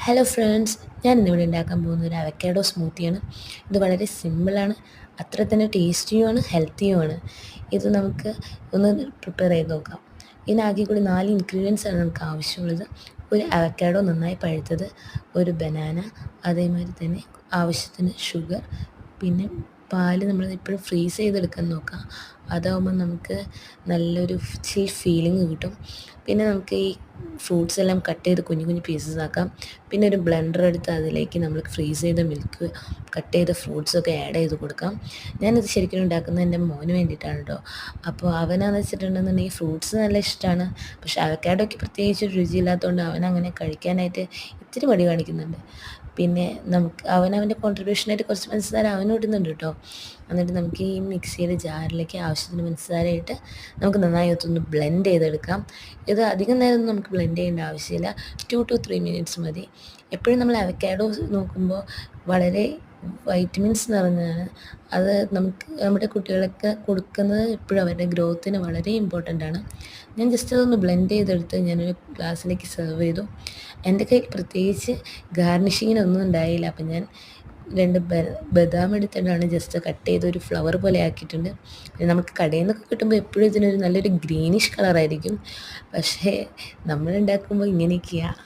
Hello friends, ഞാൻ ഇന്നിവിടെ ഉണ്ടാക്കാൻ പോകുന്ന ഒരു അവക്കാഡോ സ്മൂത്തിയാണ്. ഇത് വളരെ സിമ്പിളാണ്, അത്ര തന്നെ ടേസ്റ്റിയുമാണ്, ഹെൽത്തിയുമാണ്. ഇത് നമുക്ക് ഒന്ന് പ്രിപ്പയർ ചെയ്ത് നോക്കാം. ഇതിനാകെ കൂടി 4 ഇൻഗ്രീഡിയൻസ് ആണ് നമുക്ക് ആവശ്യമുള്ളത്. ഒരു അവക്കാഡോ നന്നായി പഴുത്തത്, ഒരു ബനാന, അതേമാതിരി തന്നെ ആവശ്യത്തിന് ഷുഗർ, പിന്നെ പാല് നമ്മൾ എപ്പോഴും ഫ്രീസ് ചെയ്തെടുക്കാൻ നോക്കാം. അതാവുമ്പോൾ നമുക്ക് നല്ലൊരു ചിൽ ഫീലിംഗ് കിട്ടും. പിന്നെ നമുക്ക് ഈ ഫ്രൂട്ട്സ് എല്ലാം കട്ട് ചെയ്ത് കുഞ്ഞു കുഞ്ഞു പീസസ് ആക്കാം. പിന്നെ ഒരു ബ്ലെൻഡർ എടുത്ത് അതിലേക്ക് നമ്മൾ ഫ്രീസ് ചെയ്ത മിൽക്ക്, കട്ട് ചെയ്ത ഫ്രൂട്ട്സൊക്കെ ആഡ് ചെയ്ത് കൊടുക്കാം. ഞാനിത് ശരിക്കും ഉണ്ടാക്കുന്നത് എൻ്റെ മോന് വേണ്ടിയിട്ടാണ് കേട്ടോ. അപ്പോൾ അവനാന്ന് വെച്ചിട്ടുണ്ടെന്നുണ്ടെങ്കിൽ ഫ്രൂട്ട്സ് നല്ല ഇഷ്ടമാണ്, പക്ഷേ അവക്കാഡോയ്ക്ക് പ്രത്യേകിച്ച് രുചിയില്ലാത്തതുകൊണ്ട് അവനങ്ങനെ കഴിക്കാനായിട്ട് ഇത്തിരി മടി കാണിക്കുന്നുണ്ട്. പിന്നെ നമുക്ക് അവനവൻ്റെ കോൺട്രിബ്യൂഷനായിട്ട് കുറച്ച് പഞ്ചസാര അവനും ഇടുന്നുണ്ട് കേട്ടോ. എന്നിട്ട് നമുക്ക് ഈ മിക്സിയുടെ ജാറിലേക്ക് ആവശ്യത്തിന് പഞ്ചസാര ഇട്ട് നമുക്ക് നന്നായി ഒന്ന് ബ്ലെൻഡ് ചെയ്തെടുക്കാം. ഇത് അധികം നേരം നമുക്ക് ബ്ലെൻഡ് ചെയ്യേണ്ട ആവശ്യമില്ല, 2 to 3 മിനിറ്റ്സ് മതി. എപ്പോഴും നമ്മൾ അവക്കാഡോ നോക്കുമ്പോൾ വളരെ വൈറ്റമിൻസ് നിറഞ്ഞതാണ്. അത് നമുക്ക് നമ്മുടെ കുട്ടികൾക്ക് കൊടുക്കുന്നത് എപ്പോഴും അവരുടെ ഗ്രോത്തിന് വളരെ ഇമ്പോർട്ടൻ്റ് ആണ്. ഞാൻ ജസ്റ്റ് അതൊന്ന് ബ്ലെൻഡ് ചെയ്തെടുത്ത് ഞാനൊരു ഗ്ലാസ്സിലേക്ക് സെർവ് ചെയ്തു. എൻ്റെ കയ്യിൽ പ്രത്യേകിച്ച് ഗാർണിഷിങ്ങിനൊന്നും ഉണ്ടായില്ല, അപ്പം ഞാൻ 2 ബദാം എടുത്തിട്ടാണ് ജസ്റ്റ് കട്ട് ചെയ്ത് ഒരു ഫ്ലവർ പോലെ ആക്കിയിട്ടുണ്ട്. പിന്നെ നമുക്ക് കടയിൽ നിന്നൊക്കെ കിട്ടുമ്പോൾ എപ്പോഴും ഇതിനൊരു നല്ലൊരു ഗ്രീനിഷ് കളറായിരിക്കും, പക്ഷേ നമ്മൾ ഉണ്ടാക്കുമ്പോൾ ഇങ്ങനെയൊക്കെയാണ്.